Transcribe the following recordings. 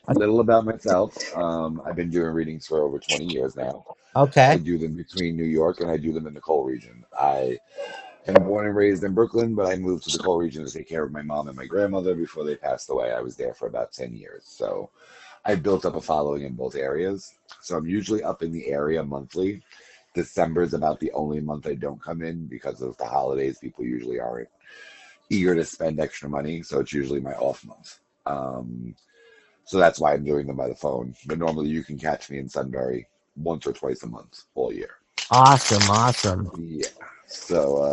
A little about myself. I've been doing readings for over 20 years now. I Okay. do them between New York and I do them in the coal region. I am born and raised in Brooklyn, but I moved to the coal region to take care of my mom and my grandmother before they passed away. I was there for about 10 years. So I built up a following in both areas. So I'm usually up in the area monthly. December is about the only month I don't come in because of the holidays. People usually aren't eager to spend extra money, so it's usually my off month. Um, so that's why I'm doing them by the phone. But normally you can catch me in Sunbury once or twice a month all year. Awesome. Awesome. Yeah. So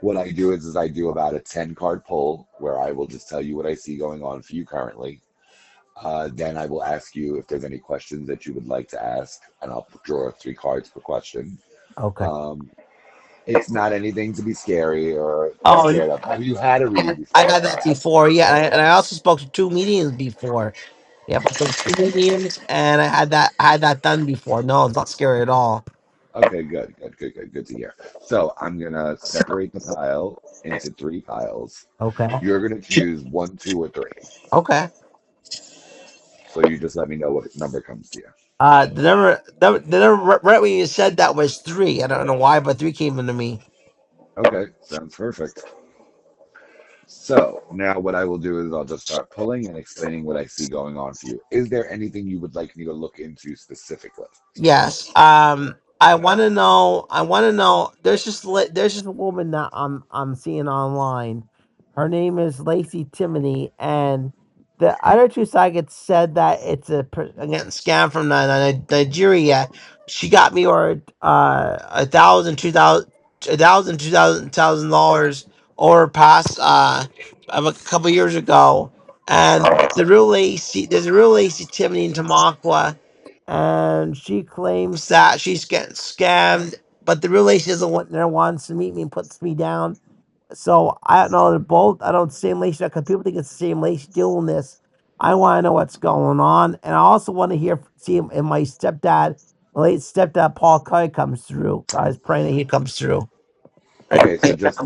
what I do is I do about a 10 card pull where I will just tell you what I see going on for you currently. Then I will ask you if there's any questions that you would like to ask, and I'll draw 3 cards per question. Okay. Um, it's not anything to be scary or Oh, scared of. Have you had a reading I've before? had that before. Yeah, and I also spoke to two mediums before. Yeah, but those two mediums, and I had that done before. No, it's not scary at all. Okay, good, good, good, good, good to hear. So I'm gonna separate the pile into 3 piles. Okay. You're gonna choose one, two, or three. Okay. So you just let me know what number comes to you. The number right when you said that was three. I don't know why, but three came into me. Okay, sounds perfect. So now what I will do is I'll just start pulling and explaining what I see going on for you. Is there anything you would like me to look into specifically? Yes. I want to know. I want to know. There's just a woman that I'm seeing online. Her name is Lacey Timony, and the other two sites said that it's again scam from Nigeria. She got me or $1,000 over past of a couple years ago, and there's a real Lacey Timony in Tamaqua, and she claims that she's getting scammed, but the real lady doesn't want there wants to meet me and puts me down. So I don't know. They're both. I don't same lady because people think it's the same lady doing this. I want to know what's going on, and I also want to see if my stepdad, my late stepdad Paul Kelley comes through. I was praying that he comes through. Okay, so just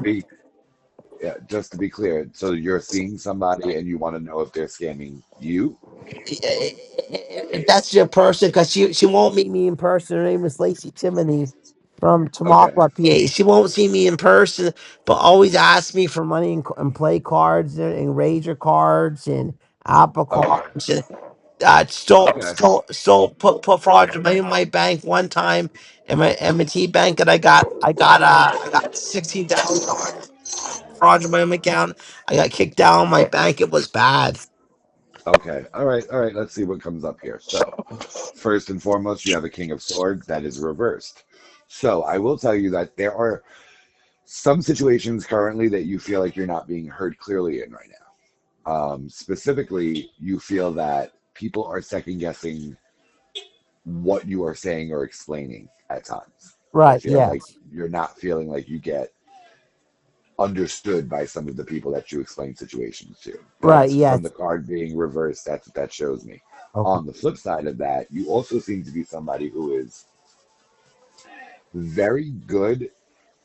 to be clear, so you're seeing somebody and you want to know if they're scamming you? If that's your person, because she won't meet me in person. Her name is Lacey Timony from Okay. Tamaqua, PA. She won't see me in person, but always asks me for money and play cards and Razor cards and Apple Okay. cards. And, Okay. put fraudulent money in my bank one time in my M&T bank, and I got $16,000 fraudulent money in my account. I got kicked down my bank. It was bad. Okay. All right. All right. Let's see what comes up here. So, first and foremost, you have a King of Swords that is reversed. So, I will tell you that there are some situations currently that you feel like you're not being heard clearly in right now. Specifically, you feel that people are second guessing what you are saying or explaining at times. I Right? feel like Yes. you're not feeling like you get understood by some of the people that you explain situations to. Right. That's from the Yes. card being reversed. That's what that shows me. Okay. On the flip side of that, you also seem to be somebody who is very good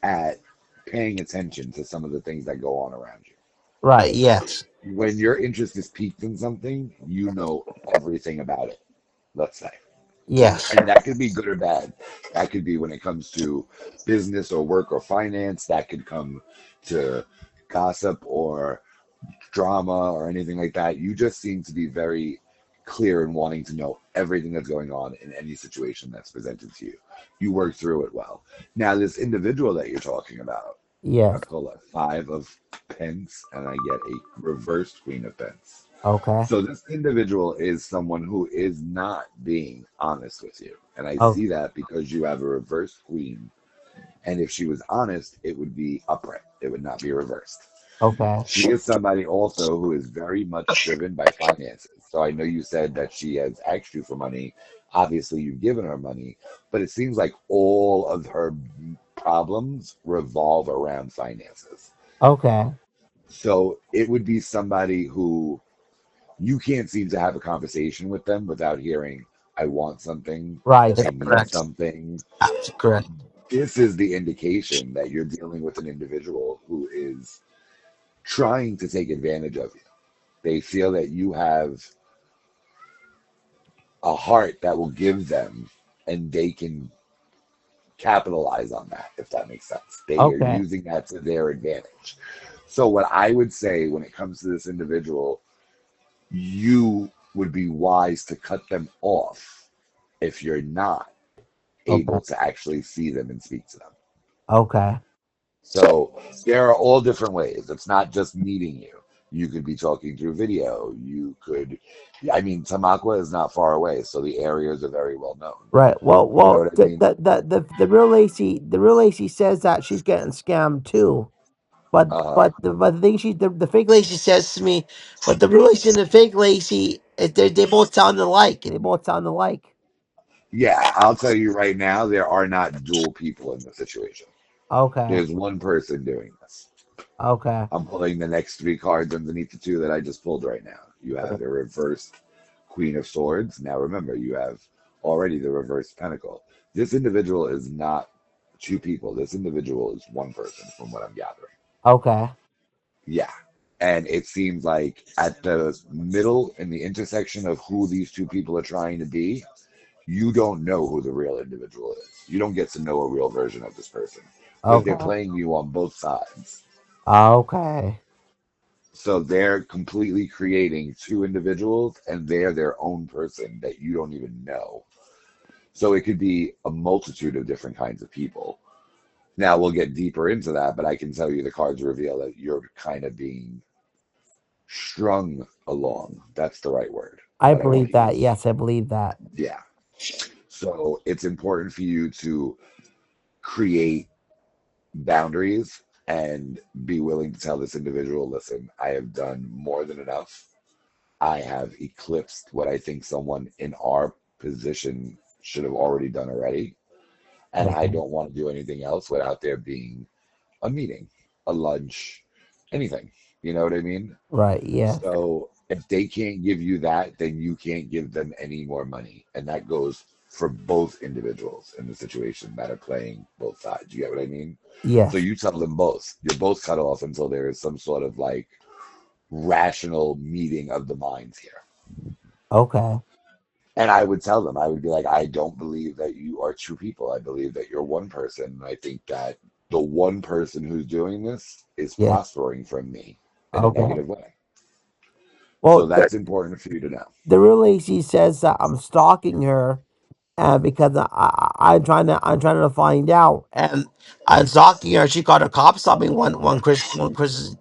at paying attention to some of the things that go on around you. Right. Yes. When your interest is piqued in something, you know everything about it, let's say. Yes. And that could be good or bad. That could be when it comes to business or work or finance. That could come to gossip or drama or anything like that. You just seem to be very clear in wanting to know everything that's going on in any situation that's presented to you. You work through it well. Now, this individual that you're talking about, I Yes. pull a 5 of pence and I get a reversed queen of pence. Okay. So this individual is someone who is not being honest with you. And I Oh. see that because you have a reversed queen. And if she was honest, it would be upright. It would not be reversed. Okay. She is somebody also who is very much driven by finances. So I know you said that she has asked you for money. Obviously, you've given her money, but it seems like all of her problems revolve around finances. Okay. So it would be somebody who you can't seem to have a conversation with them without hearing, I want something, Right. That's I need correct. something. That's correct. This is the indication that you're dealing with an individual who is trying to take advantage of you. They feel that you have a heart that will give them, and they can capitalize on that, if that makes sense. They are Okay. using that to their advantage. So, what I would say when it comes to this individual, you would be wise to cut them off if you're not Okay. able to actually see them and speak to them. Okay. So there are all different ways. It's not just meeting you. You could be talking through video. You could, I mean, Tamaqua is not far away, so the areas are very well known. Right. Well, You know well, what I mean? the real Lacey says that she's getting scammed too. Uh, But the thing the fake Lacey says to me, but the real Lacey and the fake Lacey, they both sound alike. They both sound alike. yeah, I'll tell you right now, there are not dual people in the situation. Okay. There's one person doing this. Okay. I'm pulling the next three cards underneath the two that I just pulled right now. You have the reversed Queen of Swords. Now remember, you have already the reversed Pentacle. This individual is not two people. This individual is one person, from what I'm gathering. Okay. Yeah. And it seems like at the middle, in the intersection of who these two people are trying to be, you don't know who the real individual is. You don't get to know a real version of this person because they're Okay. playing you on both sides. Okay. So they're completely creating two individuals and they're their own person that you don't even know. So it could be a multitude of different kinds of people. Now we'll get deeper into that, but I can tell you the cards reveal that you're kind of being strung along. That's the right word I that I want believe to that. use. Yes, I believe that. Yeah. So it's important for you to create boundaries and be willing to tell this individual, listen, I have done more than enough. I have eclipsed what I think someone in our position should have already done already. And I Okay. don't want to do anything else without there being a meeting, a lunch, anything. You know what I mean? Right. Yes. So if they can't give you that, then you can't give them any more money. And that goes for both individuals in the situation that are playing both sides. You get what I mean? So Yes. you tell them both. You're both cut off until there is some sort of like rational meeting of the minds here. Okay. And I would tell them, I would be like, I don't believe that you are two people. I believe that you're one person. And I think that the one person who's doing this is Yes. prospering from me in a Okay. negative way. Well, So that's important for you to know. the real Lacey says that I'm stalking her, because I'm trying to find out, and I'm stalking her. She called the cops on me one Christmas,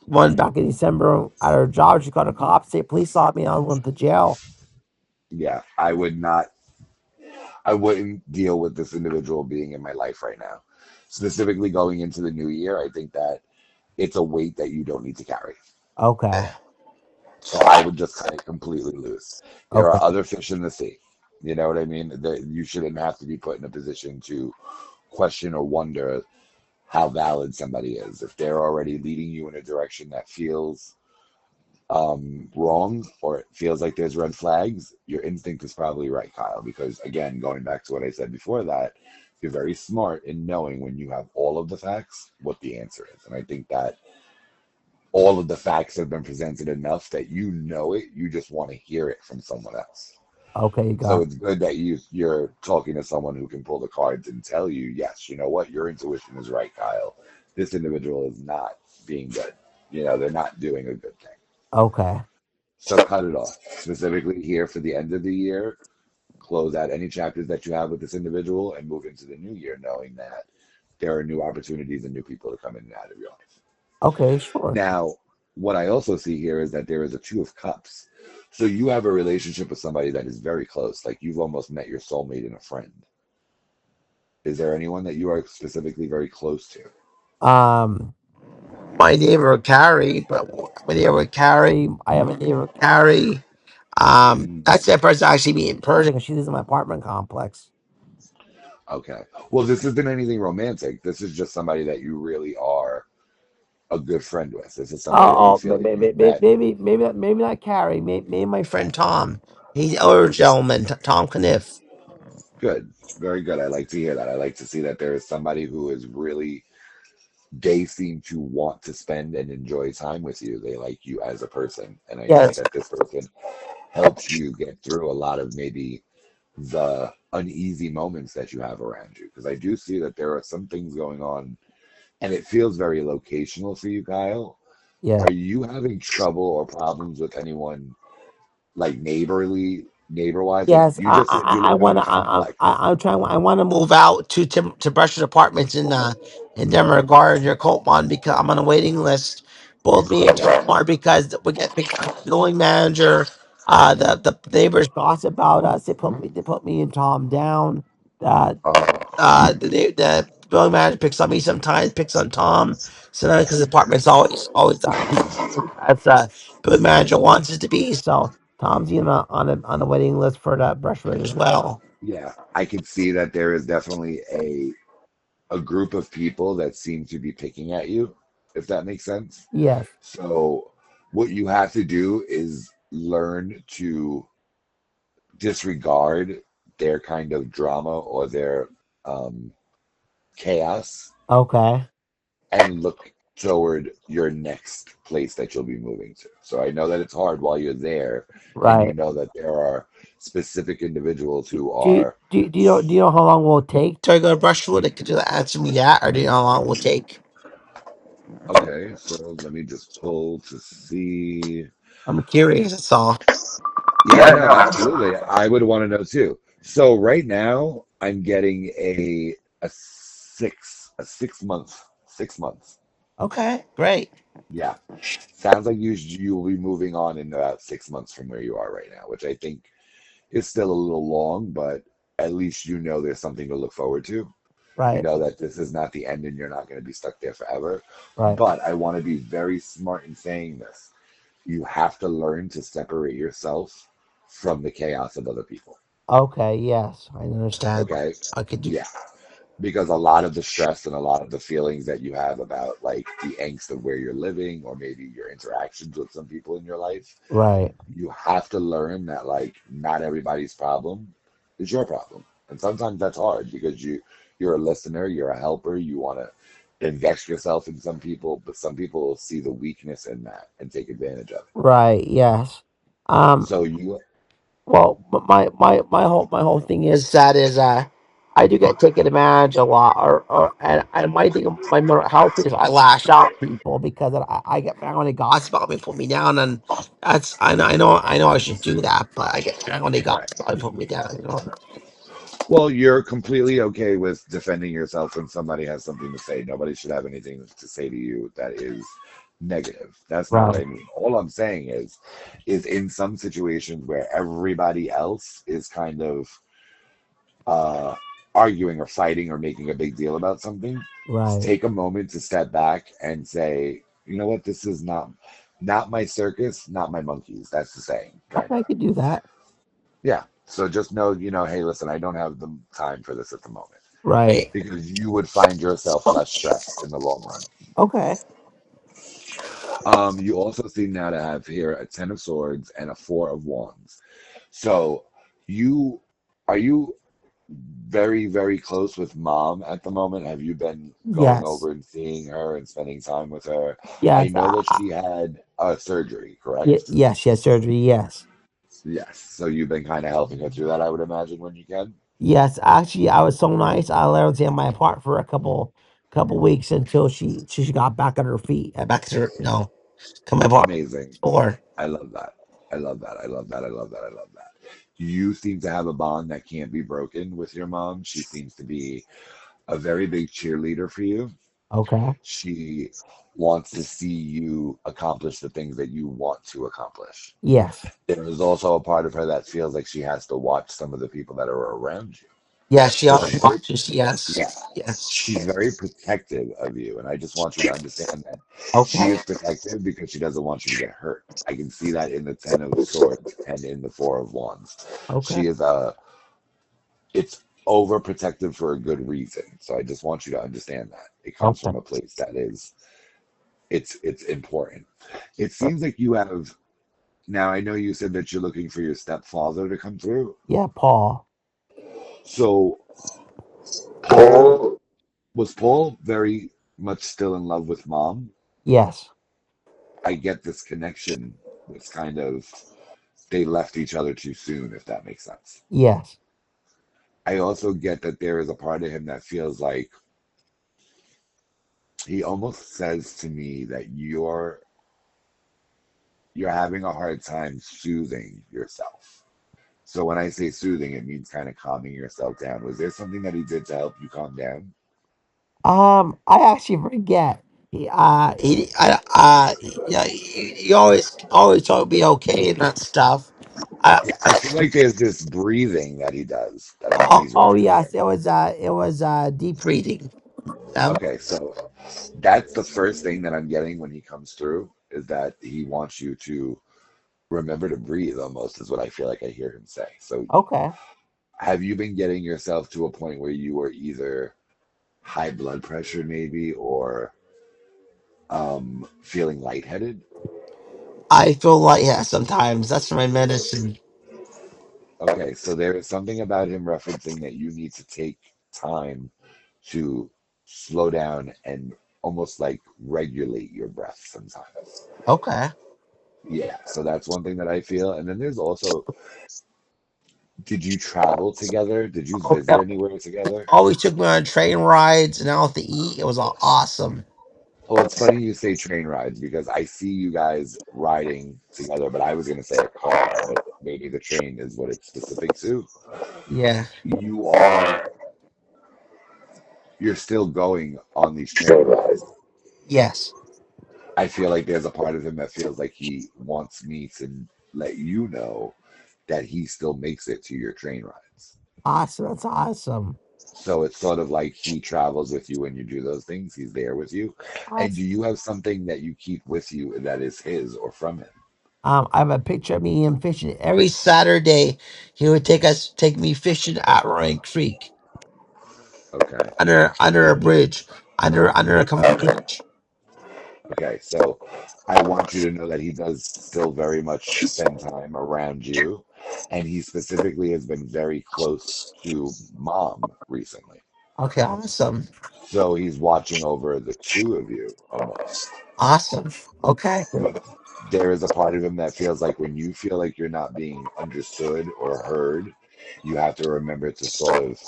one back in December at her job. She called the cops. Say police saw me. I went to jail. Yeah, I would not, I wouldn't deal with this individual being in my life right now. Specifically going into the new year, I think that it's a weight that you don't need to carry. Okay. So I would just cut it completely loose. There Okay. are other fish in the sea. You know what I mean? That you shouldn't have to be put in a position to question or wonder how valid somebody is. If they're already leading you in a direction that feels wrong or it feels like there's red flags, your instinct is probably right, Kyle. Because again, going back to what I said before that, you're very smart in knowing when you have all of the facts what the answer is. And I think that all of the facts have been presented enough that you know it, you just want to hear it from someone else. Okay. You So got. it's good that you're talking to someone who can pull the cards and tell you, yes, you know what, your intuition is right, Kyle. This individual is not being good. You know, they're not doing a good thing. Okay. So cut it off. Specifically here for the end of the year, close out any chapters that you have with this individual and move into the new year knowing that there are new opportunities and new people to come in and out of your life. Okay. Sure. Now, what I also see here is that there is a Two of Cups. So you have a relationship with somebody that is very close, like you've almost met your soulmate and a friend. Is there anyone that you are specifically very close to? Um. My neighbor Carrie, but my neighbor Carrie, I have a neighbor Carrie. Mm, That's that person actually me in person because she lives in my apartment complex. okay. Well, this isn't anything romantic. This is just somebody that you really are a good friend with. This is somebody that you feel like you've met. Maybe not Carrie. Maybe my friend Tom. He's an older gentleman, Tom Kniff. Good. Very good. I like to hear that. I like to see that there is somebody who is really, they seem to want to spend and enjoy time with you. They like you as a person. And I think Yes, that this person helps you get through a lot of maybe the uneasy moments that you have around you. Because I do see that there are some things going on, and it feels very locational for you, Kyle. Yeah. Are you having trouble or problems with anyone like neighbor wise? Like Yes, you just said you I live in want a to. complex. I'm trying. I want to move out to to Brush's apartments in Denver Gardens or Coltmont because I'm on a waiting list. Both me and Tom are because we get because the building manager. The neighbors gossip about us. They put me and Tom down. Uh, Uh-huh. the building manager picks on me sometimes, picks on Tom. So because the apartment's always as building manager wants it to be. So Tom's on the waiting list for that Brushwood as well. Yeah, I can see that there is definitely a group of people that seem to be picking at you, if that makes sense. Yes. So what you have to do is learn to disregard their kind of drama or their um, chaos Okay. and look toward your next place that you'll be moving to. So I know that it's hard while you're there, and you Right. know that there are specific individuals Do, who do, are do you know how long will it take to go to Brushwood? Could you answer me that, or do you know how long it will take? okay. So let me just pull to see. I'm curious. That's all. Yeah, no, absolutely. I would want to know too. So right now, I'm getting a 6 month 6 months. Okay. Great. Yeah, sounds like you will be moving on in about 6 months from where you are right now, which I think is still a little long, but at least you know there's something to look forward to. You Right. know that this is not the end and you're not going to be stuck there forever. Right. But I want to be very smart in saying this. You have to learn to separate yourself from the chaos of other people. Okay. Yes, I understand. Okay? I could do. Yeah. Because a lot of the stress and a lot of the feelings that you have about like the angst of where you're living or maybe your interactions with some people in your life, Right. you have to learn that like not everybody's problem is your problem. And sometimes that's hard because you're a listener, you're a helper, you want to invest yourself in some people, but some people will see the weakness in that and take advantage of it. Right. Yes. Um. So you Well, my whole thing is that is I do get taken advantage a lot, and my thing my mental health is I lash out at people because I get mad when they gossip about me, put me down, and that's I know I should do that, but I get mad when they right. gossip about me, put me down. You know. Well, you're completely okay with defending yourself when somebody has something to say. Nobody should have anything to say to you that is negative. That's not what Right. I mean. All I'm saying is in some situations where everybody else is kind of uh, arguing or fighting or making a big deal about something, Right. take a moment to step back and say, you know what, this is not my circus, not my monkeys. That's the saying, kind Okay, I of. could do that. Yeah. So just know, hey, listen, I don't have the time for this at the moment Right. because you would find yourself less stressed in the long run. Okay. You also seem now to have here a Ten of Swords and a Four of Wands. So you are you very, very close with mom at the moment? Have you been going Yes. over and seeing her and spending time with her? I Yes. know that she had a surgery, correct? Yes. Yes. Surgery. Yes. Yes. So you've been kind of helping her through that, I would imagine, when you can. Yes, actually, I was so nice. I let her stay in my apartment for a couple weeks until she got back on her feet, back to her, to my apartment Amazing. floor. I love that. I love that. I love that. I love that. I love that. You seem to have a bond that can't be broken with your mom. She seems to be a very big cheerleader for you. Okay. She wants to see you accomplish the things that you want to accomplish. Yes. There is also a part of her that feels like she has to watch some of the people that are around you. Yes, she So always she's very, watches. yeah, Yes. Yes. she's very protective of you. And I just want you to understand that she Okay. is protective because she doesn't want you to get hurt. I can see that in the Ten of Swords and in the Four of Wands. Okay. She is it's overprotective for a good reason. So I just want you to understand that. It comes Okay. from a place that is it's important. It seems like you have now I know you said that you're looking for your stepfather to come through. Yeah, Paul. So Paul was Paul very much still in love with mom? Yes. I get this connection, this kind of they left each other too soon, if that makes sense. Yes. I also get that there is a part of him that feels like he almost says to me that you're having a hard time soothing yourself. So when I say soothing, it means kind of calming yourself down. Was there something that he did to help you calm down? I actually forget. Yeah, he always told me okay and that stuff. Yeah, I feel like there's this breathing that he does that Oh, he's oh yes, referencing. it was deep breathing. Okay, so that's the first thing that I'm getting when he comes through is that he wants you to remember to breathe almost is what I feel like I hear him say. So Okay. have you been getting yourself to a point where you are either high blood pressure maybe or feeling lightheaded? I feel like yeah, sometimes that's my medicine. Okay, so there is something about him referencing that you need to take time to slow down and almost like regulate your breath sometimes. Okay. Yeah, so that's one thing that I feel. And then there's also, did you travel together? Did you Oh, visit yeah. anywhere together? Always took me on train rides and out to eat. It was awesome. Well, it's funny you say train rides because I see you guys riding together, but I was going to say a car, but maybe the train is what it's specific to. Yeah. You are, you're still going on these train rides. Yes. I feel like there's a part of him that feels like he wants me to let you know that he still makes it to your train rides. Awesome. That's awesome. So it's sort of like he travels with you when you do those things. He's there with you. And do Awesome. you have something that you keep with you that is his or from him? I have a picture of me and fishing. Every Saturday, he would take me fishing at Roaring Creek Okay. under a bridge, under a covered bridge. Okay. So I want you to know that he does still very much spend time around you. And he specifically has been very close to mom recently. Okay, awesome, So he's watching over the two of you almost. awesome. Okay, But there is a part of him that feels like when you feel like you're not being understood or heard, you have to remember to sort of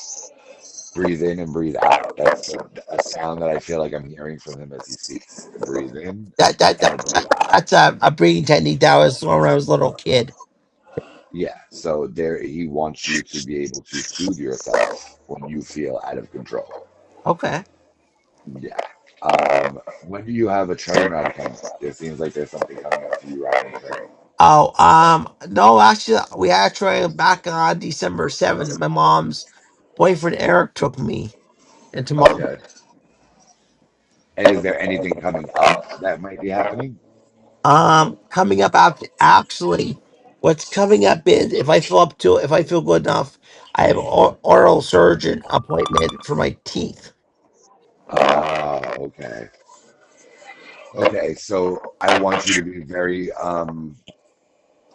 breathe in and breathe out. That's a sound that I feel like I'm hearing from him as he speaks. To breathe in that that, and to that, breathe that out. that's a breathing technique that was when I was a little kid. Yeah. So there, he wants you to be able to soothe yourself when you feel out of control. Okay. Yeah. When do you have a train ride coming up? There seems like there's something coming up for you riding a train. Oh, no, actually, we actually back on December 7th. My mom's boyfriend Eric took me into mom. Okay. And is there anything coming up that might be happening? Coming up after actually, what's coming up is if I feel good enough, I have oral surgeon appointment for my teeth. Ah, okay. Okay, so I want you to be very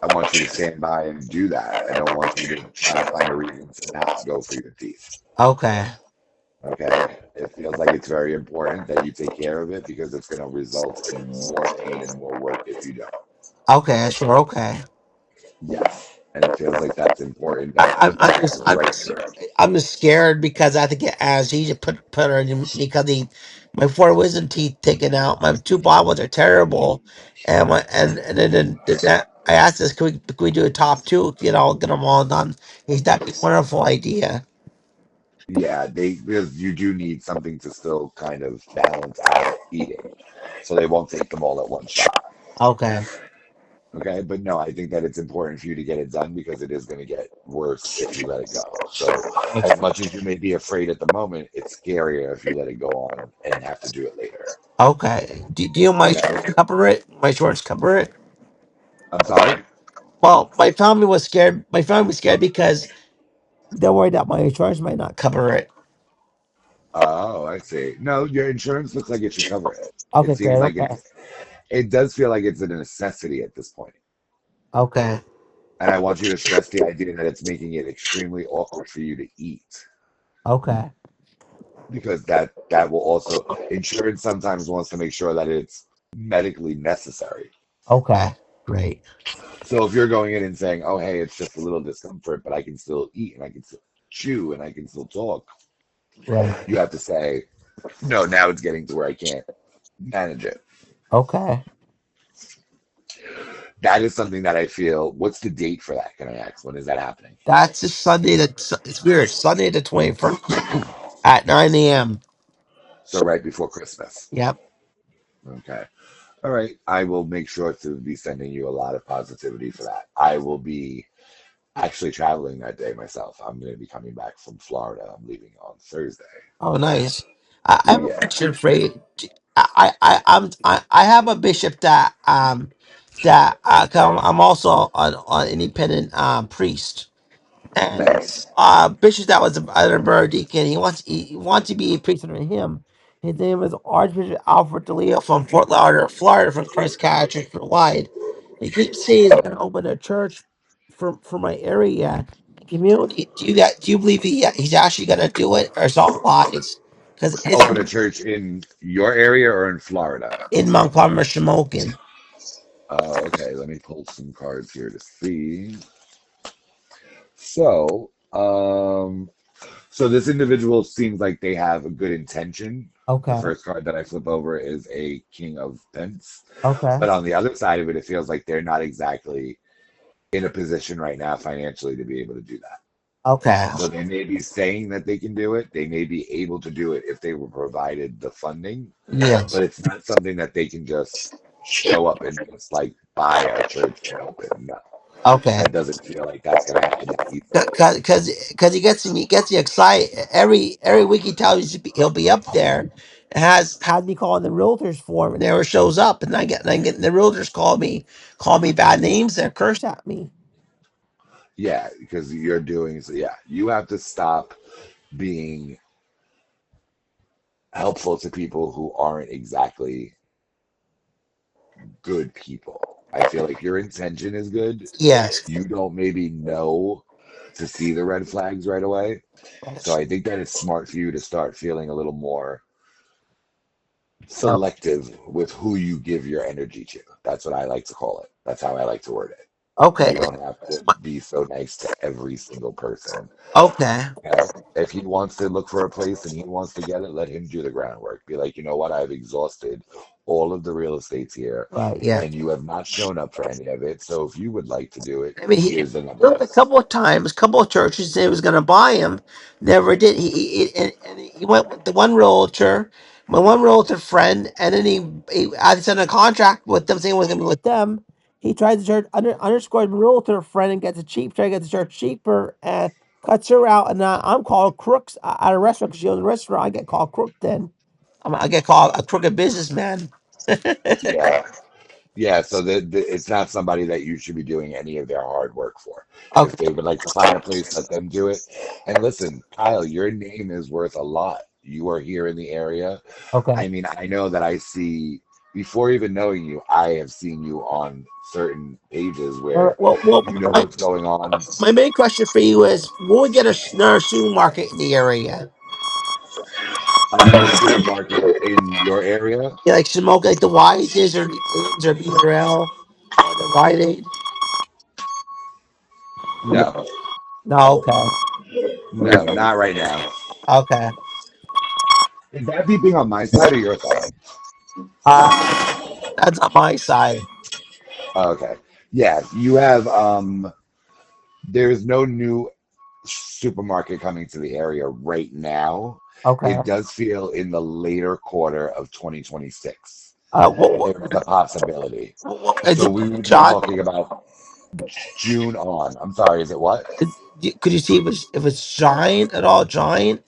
I want you to stand by and do that. I don't want you to try to find a reason to not go for your teeth. Okay. Okay? It feels like it's very important that you take care of it because it's going to result in more pain and more work if you don't. Okay. Sure. Okay. Yes. And it feels like that's important that you I'm get just, the I'm right just, care. I'm just scared because I have to get anesthesia put her in because my four wisdom teeth taken out. My two bottom ones are terrible, and then that I asked this, can we do a top two? Get them all done. He's that'd be a wonderful idea. Yeah, they because you do need something to still kind of balance out eating. So they won't take them all at one shot. Okay. Okay, but no, I think that it's important for you to get it done because it is going to get worse if you let it go. So, as much as you may be afraid at the moment, it's scarier if you let it go on and have to do it later. Okay. Do you my Okay, cover it? My shorts cover it. I'm sorry. Well, my family was scared. My family was scared because they're worried that my insurance might not cover it. Oh, I see. No, your insurance looks like it should cover it. It Okay, seems great. like Okay. it does feel like it's a necessity at this point. Okay. And I want you to stress the idea that it's making it extremely awkward for you to eat Okay. because that will also insurance sometimes wants to make sure that it's medically necessary. Okay. Right. So if you're going in and saying, "Oh, hey, it's just a little discomfort, but I can still eat and I can still chew and I can still talk," Right. you have to say, "No, now it's getting to where I can't manage it." Okay. That is something that I feel. What's the date for that? Can I ask? When is that happening? That's a Sunday. It's weird. Sunday the 21st at 9 a.m. So right before Christmas. Yep. Okay. All right. I will make sure to be sending you a lot of positivity for that. I will be actually traveling that day myself. I'm going to be coming back from Florida. I'm leaving on Thursday. Oh, nice. I have a Yeah. bishop for you. I have a bishop that 'cause I'm also an independent priest. And Nice. Bishop that was a borough deacon. He wants to be a priest under him. His name is Archbishop Alfred DeLeo from Fort Lauderdale, Florida, from Christ Catholic Church Wide. He keeps saying he's going to open a church for my area community. Do you believe he's actually going to do it, or it's all lies? Because it's Open a church in your area or in Florida? in Montgomery, Shamokin. Okay. Let me pull some cards here to see. So, so this individual seems like they have a good intention. The Okay. first card that I flip over is a King of Pence. Okay. But on the other side of it, it feels like they're not exactly in a position right now financially to be able to do that. Okay. So they may be saying that they can do it. They may be able to do it if they were provided the funding, Yes. but it's not something that they can just show up and just like buy a church and open. No, Okay. that doesn't feel like that's going to happen that easily. Because he gets you excited every week. He tells you he'll be up there. And has me calling the realtors for him, and never shows up. And I get the realtors call me bad names and curse at me. Yeah, because you're doing so. Yeah, you have to stop being helpful to people who aren't exactly good people. I feel like your intention is good. Yes. You don't maybe know to see the red flags right away. So I think that it's smart for you to start feeling a little more Oh, selective with who you give your energy to. That's what I like to call it. That's how I like to word it. okay. You don't have to be so nice to every single person. Okay. You know, if he wants to look for a place and he wants to get it, let him do the groundwork. Be like, you know what? I've exhausted all of the real estates here, Right. Yeah. and you have not shown up for any of it. So if you would like to do it, I mean, he here's the looked a numbers. couple of times, a couple of churches said he was going to buy him. Never did. And he went with the one realtor, my one realtor friend, and then he I signed a contract with them saying it was going to be with them. He tried to charge underscored realtor friend and gets it cheap. Try to get the church cheaper and cuts her out. And I'm called crooks at a restaurant because she owns a restaurant. I get called crook then. I get called a crooked businessman. Yeah. Yeah, so it's not somebody that you should be doing any of their hard work for. If Okay. they would like to find a place, let them do it. And listen, Kyle, your name is worth a lot. You are here in the area. Okay. I mean, I know that I see, before even knowing you, I have seen you on certain pages All right. where Well, you know what's going on. my main question for you is: will we get another supermarket in the area? Another supermarket in your area? Yeah, like smoke, like the Wises or the Ames or BRL or the Rite Aid? No, No. Okay. no, not right now. Okay. Is that beeping on my side or your side? That's on my side. Okay. Yeah, you have there's no new supermarket coming to the area right now. Okay. It does feel in the later quarter of 2026. What, There is a possibility. is So it we would be John? talking about June on. I'm sorry, is it what? Could you see if it's Giant at all? Giant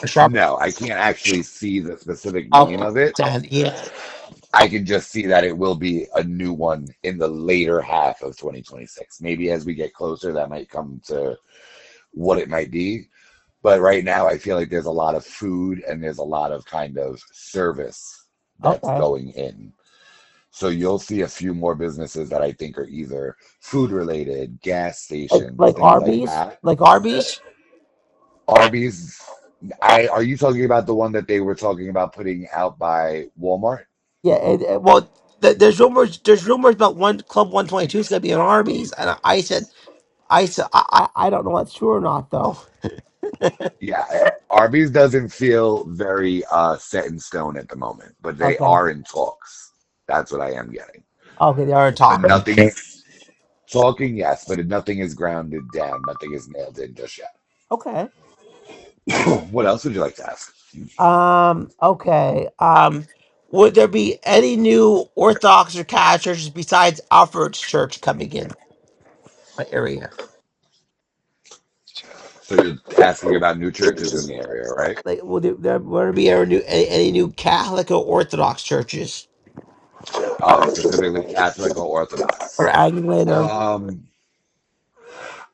or Sharp? No, I can't actually see the specific name Okay. of it. Then yeah. I can just see that it will be a new one in the later half of 2026. Maybe as we get closer, that might come to what it might be. But right now, I feel like there's a lot of food and there's a lot of kind of service that's Okay. going in. So you'll see a few more businesses that I think are either food related, gas stations, Like things like Arby's, that. like Arby's. Arby's, are you talking about the one that they were talking about putting out by Walmart? Yeah. Well, There's rumors about one Club 122 is going to be an Arby's, and I don't know if that's true or not though. Yeah, Arby's doesn't feel very set in stone at the moment, but they Okay. are in talks. That's what I am getting. Okay, they are But talking. nothing's talking, yes, but nothing is grounded down. Nothing is nailed in just yet. Okay. What else would you like to ask? Okay. Would there be any new Orthodox or Catholic churches besides Alfred's Church coming in my area? So you're asking about new churches in the area, right? Like, would there be any new Catholic or Orthodox churches Oh, specifically Catholic or or Orthodox. Anglican or Um,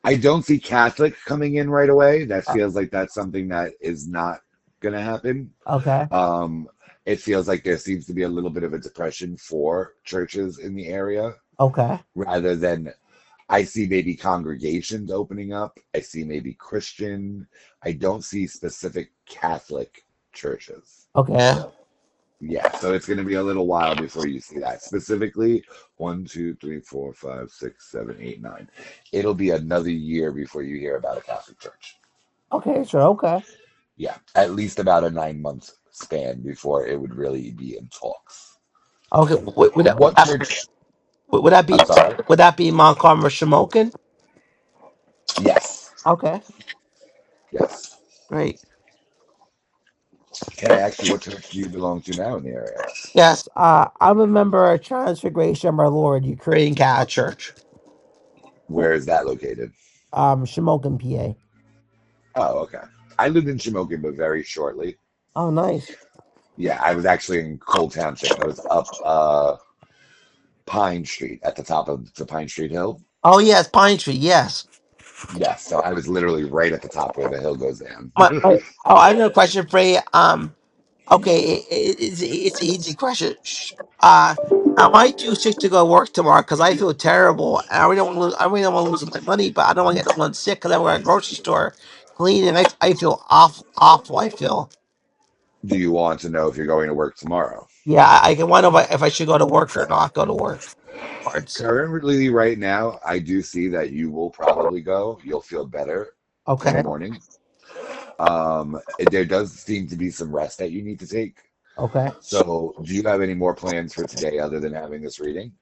I don't see Catholic coming in right away. That feels like that's something that is not going to happen. okay, Um, it feels like there seems to be a little bit of a depression for churches in the area okay, rather than I see maybe congregations opening up. I see maybe Christian. I don't see specific Catholic churches. okay, Yeah, so it's going to be a little while before you see that. Specifically, one, two, three, four, five, six, seven, eight, nine. It'll be another year before you hear about a Catholic church. okay, sure, okay, Yeah, at least about a 9 month span before it would really be in talks. okay. What church? Would that be I'm sorry. Mount Carmel Shamokin? Yes, Okay, yes. great. Can I ask you what church do you belong to now in the area? Yes, I'm a member of Transfiguration of Our Lord Ukrainian Catholic Church, Where is that located? Shamokin, PA. Oh, okay. I lived in Shamokin, but very shortly. Oh, nice. Yeah, I was actually in Cole Township. I was up Pine Street at the top of the Pine Street Hill. Oh, yes, Pine Tree. Yes. Yes, so I was literally right at the top where the hill goes down. I have a question for you. Okay, it's an easy question. I might do sick to go work tomorrow because I feel terrible. I really don't want to lose. I really don't want to lose my money, but I don't want to get no one sick because I work at a grocery store cleaning. I feel awful. I feel. Do you want to know if you're going to work tomorrow? Yeah, I can wonder if I should go to work or not go to work. Parts. Currently, right now, I do see that you will probably go. You'll feel better in the Okay. morning. There does seem to be some rest that you need to take. Okay. So, do you have any more plans for today other than having this reading?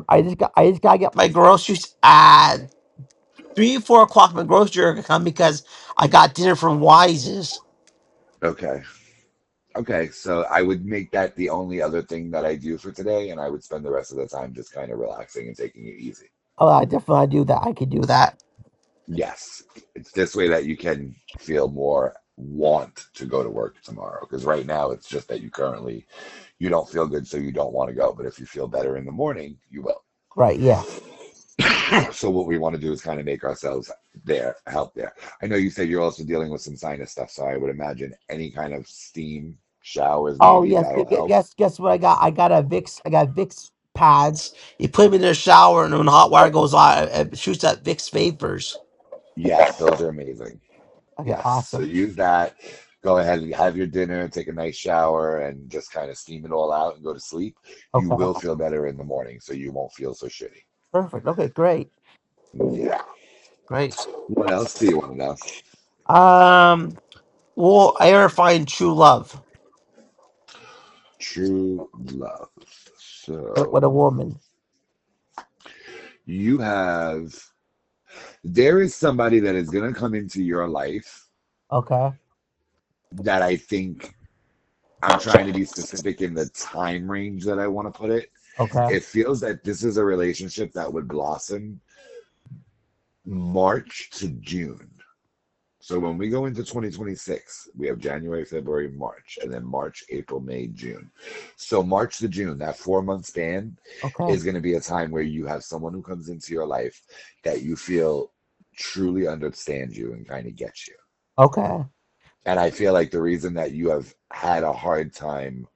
I just gotta get my groceries at 3 4 o'clock. My grocery are gonna come because I got dinner from Wise's. Okay. Okay, so I would make that the only other thing that I do for today, and I would spend the rest of the time just kind of relaxing and taking it easy. Oh, I definitely do that. I could do that. Yes, it's this way that you can feel more want to go to work tomorrow. Because right now it's just that you don't feel good, so you don't want to go. But if you feel better in the morning, you will. Right. Yeah. So what we want to do is kind of make ourselves there, help there. I know you said you're also dealing with some sinus stuff, so I would imagine any kind of steam showers, Oh maybe yes, that'll help. guess what I got? I got Vicks pads. You put them in the shower, and when hot water goes on, it shoots that Vicks vapors. Yes, those are amazing. Okay, Yes. So awesome. use that. Go ahead and have your dinner, take a nice shower, and just kind of steam it all out and go to sleep. You will Okay, feel better in the morning, so you won't feel so shitty. perfect. Okay, great, Yeah. great. What else do you want to know? Um, will I ever find true love True love. with a So woman? you have, there is somebody that is going to come into your life Okay, that I think I'm trying to be specific in the time range that I want to put it. okay, It feels that this is a relationship that would blossom March to June. So when we go into 2026, we have January, February, March, and then March, April, May, June. So March to June, that 4 month span okay, is going to be a time where you have someone who comes into your life that you feel truly understands you and kind of gets you. okay. And I feel like the reason that you have had a hard time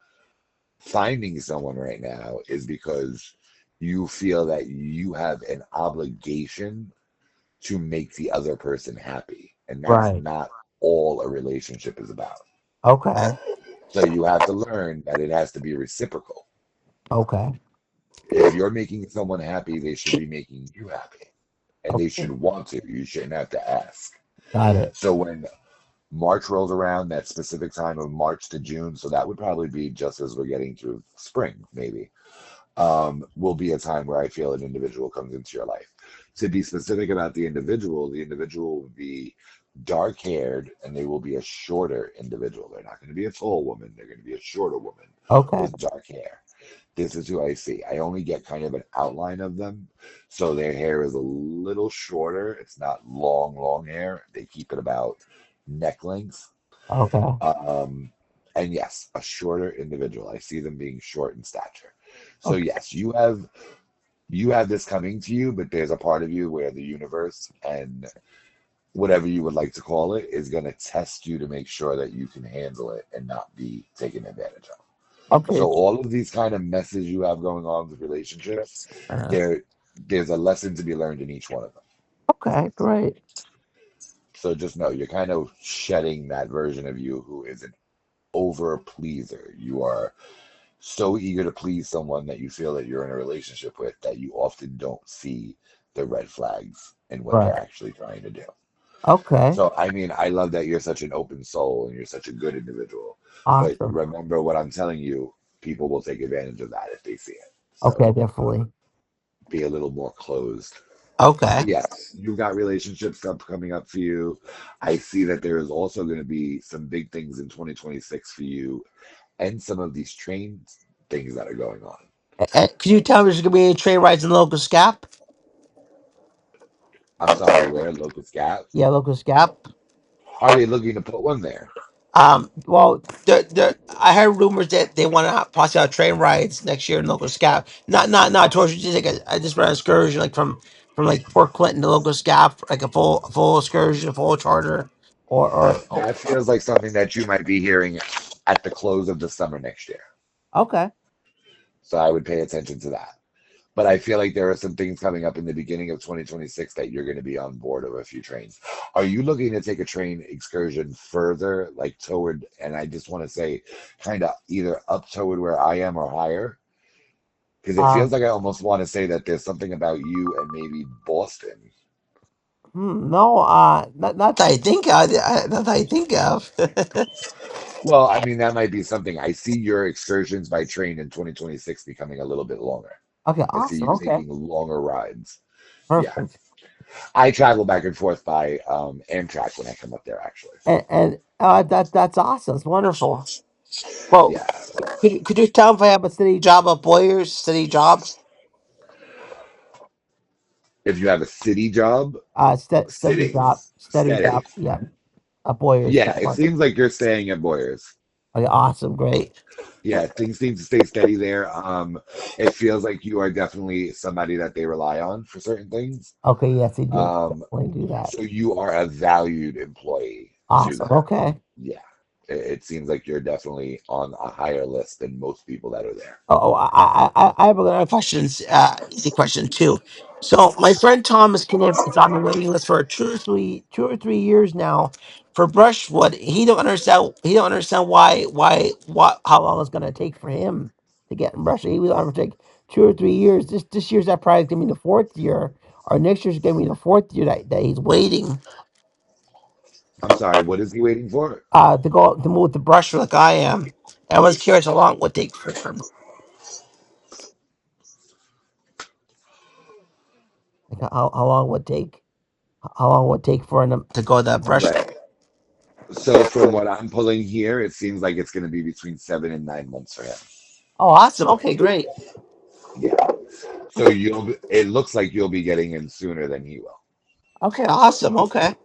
finding someone right now is because you feel that you have an obligation to make the other person happy. And that's Right. not all a relationship is about. Okay. So you have to learn that it has to be reciprocal. Okay. If you're making someone happy, they should be making you happy. And they Okay. should want to. You shouldn't have to ask. Got it. So when March rolls around, that specific time of March to June, so that would probably be just as we're getting through spring, maybe, will be a time where I feel an individual comes into your life. To be specific about the individual will be dark haired and they will be a shorter individual. They're not going to be a tall woman, they're going to be a shorter woman Okay. with dark hair. This is who I see. I only get kind of an outline of them. So their hair is a little shorter. It's not long, long hair. They keep it about neck length. Okay. Um, and yes, a shorter individual. I see them being short in stature. So Okay. yes, you have this coming to you, but there's a part of you where the universe and whatever you would like to call it is going to test you to make sure that you can handle it and not be taken advantage of. Okay. So all of these kind of messes you have going on with relationships, Uh, there there's a lesson to be learned in each one of them. okay. Great. So just know you're kind of shedding that version of you who is an over pleaser. You are so eager to please someone that you feel that you're in a relationship with that you often don't see the red flags in what they're Right. actually trying to do. Okay. So, I mean, I love that you're such an open soul and you're such a good individual. But Awesome. remember what I'm telling you, people will take advantage of that if they see it. Okay. So Definitely. be a little more closed. Okay. But yes, you've got relationships up coming up for you. I see that there is also going to be some big things in 2026 for you and some of these train things that are going on. Can you tell me there's gonna be any train rides in Locust Gap? I'm sorry, where Locust Gap? Yeah, Locust Gap. Are they looking to put one there? Well, I heard rumors that they want to possibly have train rides next year in Locust Gap. Not towards just like I just ran an excursion like from like Port Clinton to Locust Gap, like a full excursion, full charter, or oh, That feels like something that you might be hearing at the close of the summer next year. okay. So I would pay attention to that. But I feel like there are some things coming up in the beginning of 2026 that you're going to be on board of a few trains. Are you looking to take a train excursion further, like toward, and I just want to say, kind of either up toward where I am or higher? Because it Uh, feels like I almost want to say that there's something about you and maybe Boston. no, not that I think of. Not that I think of. Well, I mean, that might be something. I see your excursions by train in 2026 becoming a little bit longer. Okay, I see awesome. you Okay, taking longer rides. Yeah. perfect. I travel back and forth by Amtrak when I come up there, actually. And that's awesome. It's wonderful. Well, Yeah. could you tell if I have a steady job at Boyers? Steady job? If you have a city job, Steady sitting, job. Steady steady. job. Yeah, at Boyers. Yeah, it seems like you're staying at Boyers. Okay, awesome. Great. Yeah, things seem to stay steady there. It feels like you are definitely somebody that they rely on for certain things. Okay, yes, they do. Um, Definitely do that. so you are a valued employee to Awesome. them. Okay. Yeah, it seems like you're definitely on a higher list than most people that are there. I have another questions. Easy question too. So my friend Thomas Kniff is on the waiting list for 2 or 3 years now for Brushwood. He don't understand. He don't understand why how long it's gonna take for him to get in Brushwood. He was on for like 2 or 3 years. This year's that probably gonna be the fourth year, or next year's gonna be the fourth year that he's waiting. I'm sorry, what is he waiting for? To move to Brushwood like I am. I was curious how long it would take for him. Like how long would it take? How long would it take for him to go to that brush? Right. So from what I'm pulling here, it seems like it's going to be between 7 and 9 months for him. Oh, awesome. Okay, great. Yeah. So it looks like you'll be getting in sooner than he will. Okay, awesome. Okay,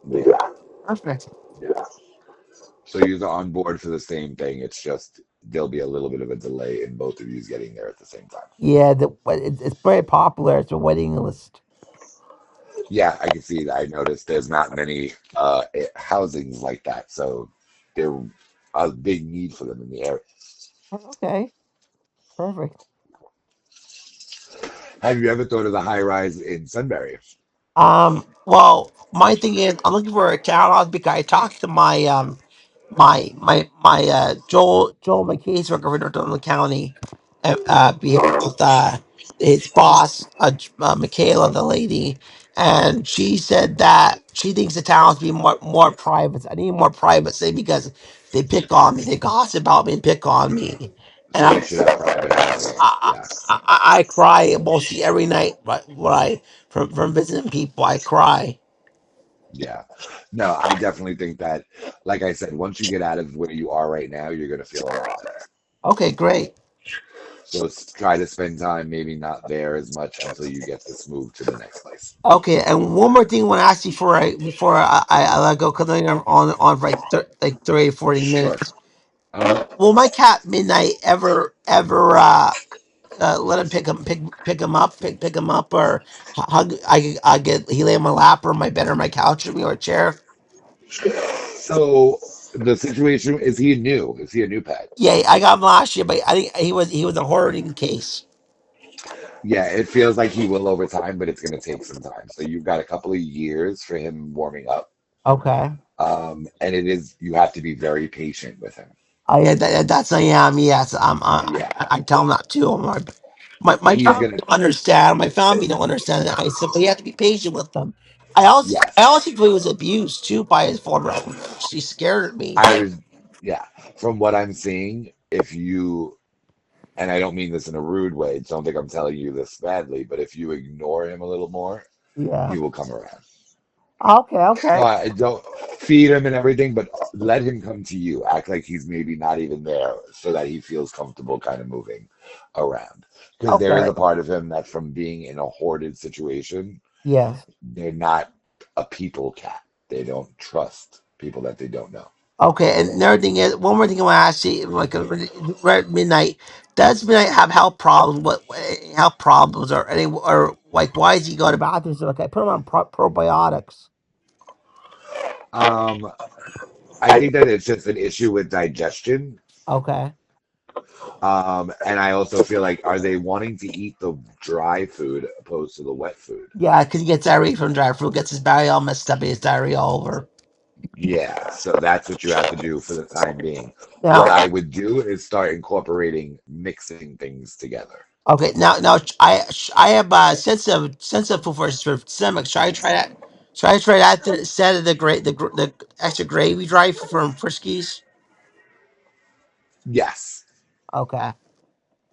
Yeah. perfect. Yeah. So you're on board for the same thing. It's just there'll be a little bit of a delay in both of you getting there at the same time. Yeah, but it's very popular. It's a waiting list. Yeah, I can see that. I noticed there's not many housings like that, so they're a big need for them in the area. Okay, perfect. Have you ever thought of the high rise in Sunbury? Well, my thing is, I'm looking for a catalog because I talked to my Joel my caseworker for Northumberland County, with his boss, Michaela, the lady, and she said that she thinks the town should be more private. I need more privacy because they pick on me, they gossip about me, and pick on me, and So they should have private housing. I, Yes. I cry mostly every night. But when I from visiting people, I cry. Yeah. No, I definitely think that, like I said, once you get out of where you are right now, you're going to feel a lot better. Okay, great. So try to spend time maybe not there as much until you get this move to the next place. Okay, and one more thing I want to ask you before I let go because I'm on for like 30 40 Sure. minutes. Uh, Will my cat Midnight ever let him pick him up pick him up or hug I get he lay on my lap or my bed or my couch with me or a chair? so the situation is he new? Is he a new pet? Yeah, I got him last year, but I think he was a hoarding case. Yeah, it feels like he will over time, but it's going to take some time. So you've got a couple of years for him warming up. Okay. And it is, you have to be very patient with him. Oh yeah, that's I am. Yes, Yeah, I tell him that too. My he's family going to, don't understand. My family don't understand that. I said, but you have to be patient with them. I yes. also feel he was abused too by his former owner. She scared me. I was, yeah, from what I'm seeing, if you, and I don't mean this in a rude way, don't think I'm telling you this badly, but if you ignore him a little more, Yeah. he will come around. Okay. Okay. So I don't feed him and everything, but let him come to you. Act like he's maybe not even there so that he feels comfortable kind of moving around. Because there is Okay. a part of him that from being in a hoarded situation, Yes. they're not a people cat. They don't trust people that they don't know. Okay. And another thing is, one more thing I want to ask you, like right at midnight, does Midnight have health problems? What health problems or any or like why does he go to the bathroom? So like I put him on probiotics. Um, I think that it's just an issue with digestion. Okay. And I also feel like, are they wanting to eat the dry food opposed to the wet food? Yeah, because he gets diarrhea from dry fruit, gets his body all messed up, and his diarrhea all over. Yeah, so that's what you have to do for the time being. What Now, I would do is start incorporating mixing things together. okay, now I have sensitive food for stomach. Should I try that? Should I try that instead of the extra gravy dry from Friskies? Yes, Okay,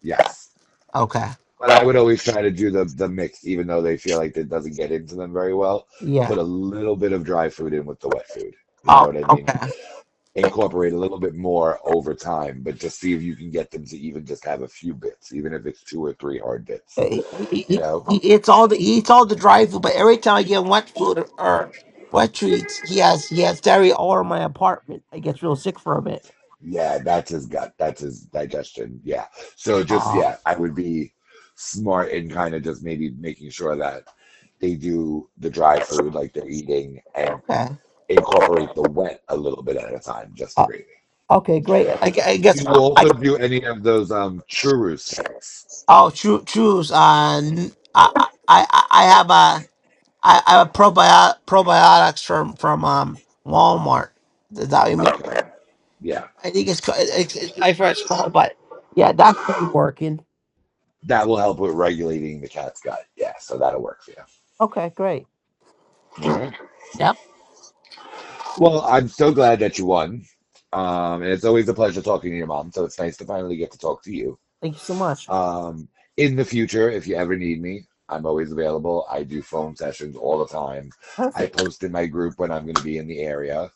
yes. okay, But I would always try to do the mix, even though they feel like it doesn't get into them very well. yeah. Put a little bit of dry food in with the wet food. You know Oh, what I mean? okay. Incorporate a little bit more over time, but just see if you can get them to even just have a few bits, even if it's two or three hard bits. You know? He eats he eats all the dry food, but every time I get wet food or wet treats, he has diarrhea all over my apartment. I get real sick from it. Yeah, that's his gut. That's his digestion. Yeah. So just, Oh, yeah, I would be smart in kind of just maybe making sure that they do the dry food like they're eating and okay. incorporate the wet a little bit at a time, just the Uh, gravy. okay, great. I Do guess you also do any of those churro sticks? oh, choose. I have I have a probiotics from Walmart. Is that what you mean? Okay. Yeah. I think I forgot it's called, but yeah, that's been working. That will help with regulating the cat's gut. Yeah, so that'll work for you. Okay, great. All right. Yep. Well, I'm so glad that you won. And it's always a pleasure talking to your mom, so it's nice to finally get to talk to you. Thank you so much. Um, in the future, if you ever need me, I'm always available. I do phone sessions all the time. I Perfect. post in my group when I'm going to be in the area.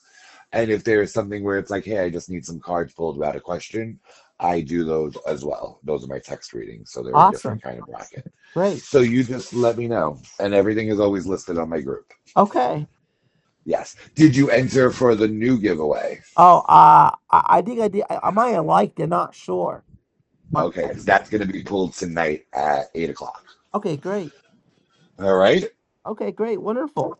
And if there's something where it's like, hey, I just need some cards pulled about a question, I do those as well. Those are my text readings, so they're a different Awesome. kind of bracket. Great. So you just let me know, and everything is always listed on my group. Okay. Yes. Did you enter for the new giveaway? Oh, I think I did. I might have liked it. Not sure. But Okay, because that's going to be pulled tonight at 8 o'clock. okay, great. All right. Okay, great. Wonderful.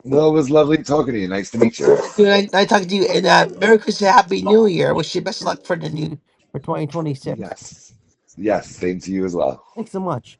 Well, it was lovely talking to you. Nice to meet you. Good. I talked to you, and Merry Christmas, Happy New Year. Wish you best of luck for the new for 2026. Yes. Yes. Same to you as well. Thanks so much.